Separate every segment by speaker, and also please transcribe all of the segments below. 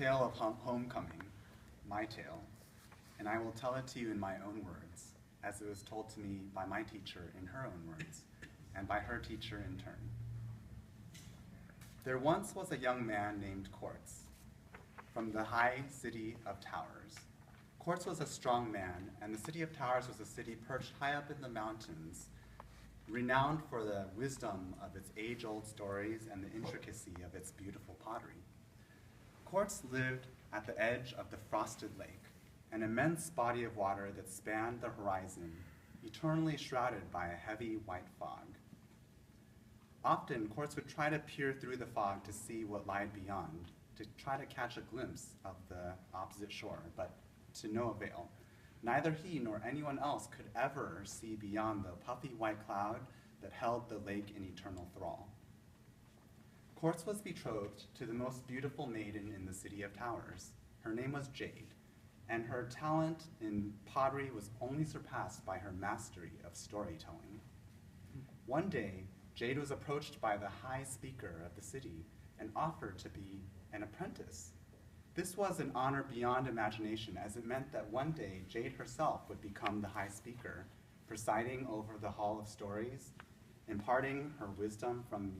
Speaker 1: tale of homecoming, my tale, and I will tell it to you in my own words, as it was told to me by my teacher in her own words, and by her teacher in turn. There once was a young man named Quartz, from the high city of Towers. Quartz was a strong man, and the city of Towers was a city perched high up in the mountains, renowned for the wisdom of its age-old stories and the intricacy of its beautiful pottery. Quartz lived at the edge of the frosted lake, an immense body of water that spanned the horizon, eternally shrouded by a heavy white fog. Often, Quartz would try to peer through the fog to see what lied beyond, to try to catch a glimpse of the opposite shore, but to no avail. Neither he nor anyone else could ever see beyond the puffy white cloud that held the lake in eternal thrall. Quartz was betrothed to the most beautiful maiden in the city of Towers. Her name was Jade, and her talent in pottery was only surpassed by her mastery of storytelling. One day, Jade was approached by the high speaker of the city and offered to be an apprentice. This was an honor beyond imagination, as it meant that one day Jade herself would become the high speaker, presiding over the Hall of Stories, imparting her wisdom from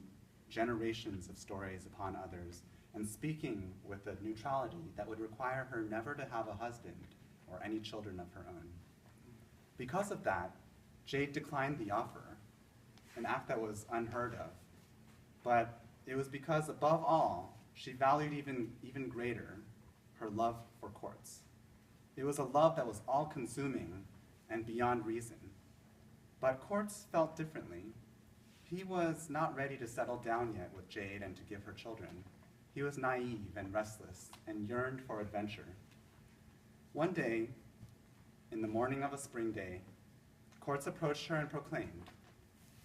Speaker 1: generations of stories upon others, and speaking with a neutrality that would require her never to have a husband or any children of her own. Because of that, Jade declined the offer, an act that was unheard of. But it was because, above all, she valued even greater her love for Quartz. It was a love that was all-consuming and beyond reason. But Quartz felt differently. He was not ready to settle down yet with Jade and to give her children. He was naive and restless and yearned for adventure. One day, in the morning of a spring day, Quartz approached her and proclaimed,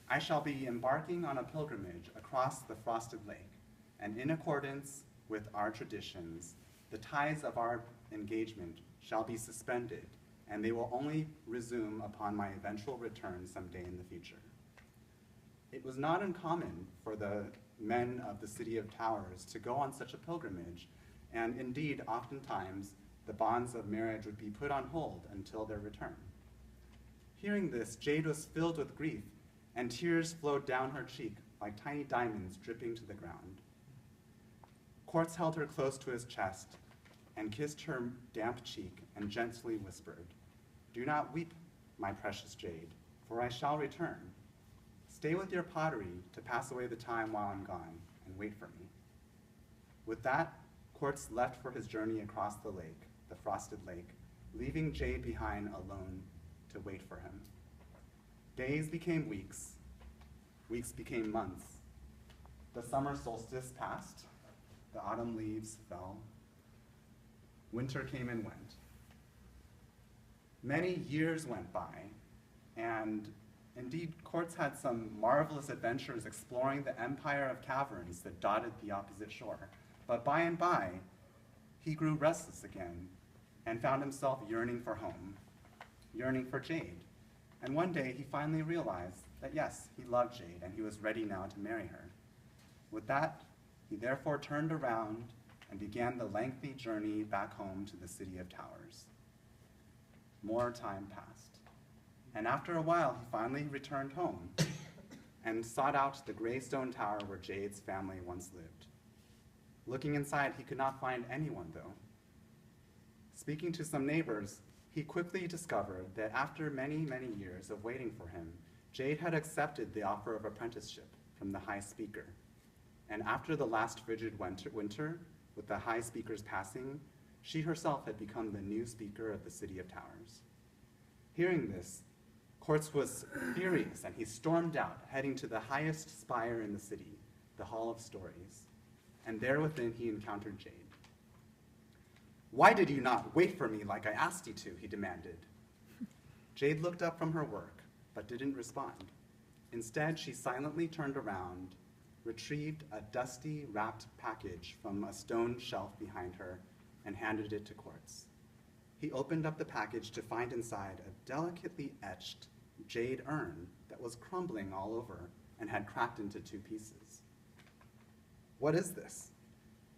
Speaker 1: "I shall be embarking on a pilgrimage across the frosted lake, and in accordance with our traditions, the ties of our engagement shall be suspended, and they will only resume upon my eventual return someday in the future." It was not uncommon for the men of the city of Towers to go on such a pilgrimage, and indeed, oftentimes, the bonds of marriage would be put on hold until their return. Hearing this, Jade was filled with grief, and tears flowed down her cheek like tiny diamonds dripping to the ground. Quartz held her close to his chest and kissed her damp cheek and gently whispered, "Do not weep, my precious Jade, for I shall return. Stay with your pottery to pass away the time while I'm gone, and wait for me." With that, Quartz left for his journey across the lake, the frosted lake, leaving Jade behind alone to wait for him. Days became weeks. Weeks became months. The summer solstice passed. The autumn leaves fell. Winter came and went. Many years went by, and indeed, Quartz had some marvelous adventures exploring the empire of caverns that dotted the opposite shore. But by and by, he grew restless again and found himself yearning for home, yearning for Jade. And one day, he finally realized that yes, he loved Jade, and he was ready now to marry her. With that, he therefore turned around and began the lengthy journey back home to the city of Towers. More time passed, and after a while, he finally returned home and sought out the gray stone tower where Jade's family once lived. Looking inside, he could not find anyone, though. Speaking to some neighbors, he quickly discovered that after many, many years of waiting for him, Jade had accepted the offer of apprenticeship from the high speaker. And after the last frigid winter, with the high speaker's passing, she herself had become the new speaker of the city of Towers. Hearing this, Quartz was furious, and he stormed out, heading to the highest spire in the city, the Hall of Stories. And there within, he encountered Jade. "Why did you not wait for me like I asked you to?" he demanded. Jade looked up from her work, but didn't respond. Instead, she silently turned around, retrieved a dusty, wrapped package from a stone shelf behind her, and handed it to Quartz. He opened up the package to find inside a delicately etched jade urn that was crumbling all over and had cracked into 2 pieces. "What is this?"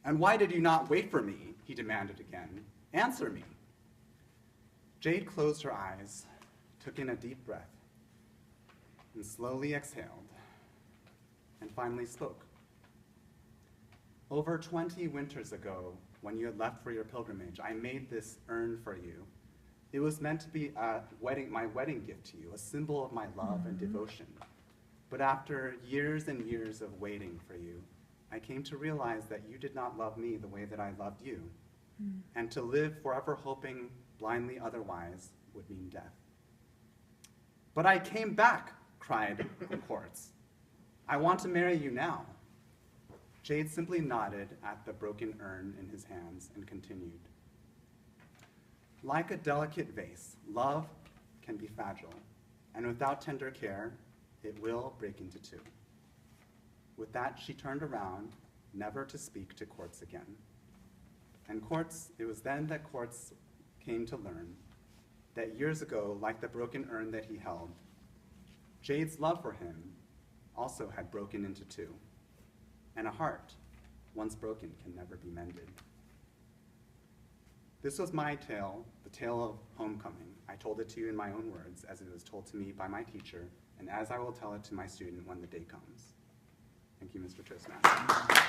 Speaker 1: And why did you not wait for me? He demanded again. Answer me. Jade closed her eyes, took in a deep breath, and slowly exhaled, and finally spoke. Over 20 winters ago, when you had left for your pilgrimage, I made this urn for you. It was meant to be my wedding gift to you, a symbol of my love and devotion. But after years and years of waiting for you, I came to realize that you did not love me the way that I loved you. And to live forever hoping blindly otherwise would mean death. But I came back, cried the Quartz. I want to marry you now. Jade simply nodded at the broken urn in his hands and continued. Like a delicate vase, love can be fragile, and without tender care, it will break into two. With that, she turned around, never to speak to Quartz again. And it was then that Quartz came to learn that years ago, like the broken urn that he held, Jade's love for him also had broken into two. And a heart, once broken, can never be mended. This was my tale, the tale of homecoming. I told it to you in my own words, as it was told to me by my teacher, and as I will tell it to my student when the day comes. Thank you, Mr. Toastmaster.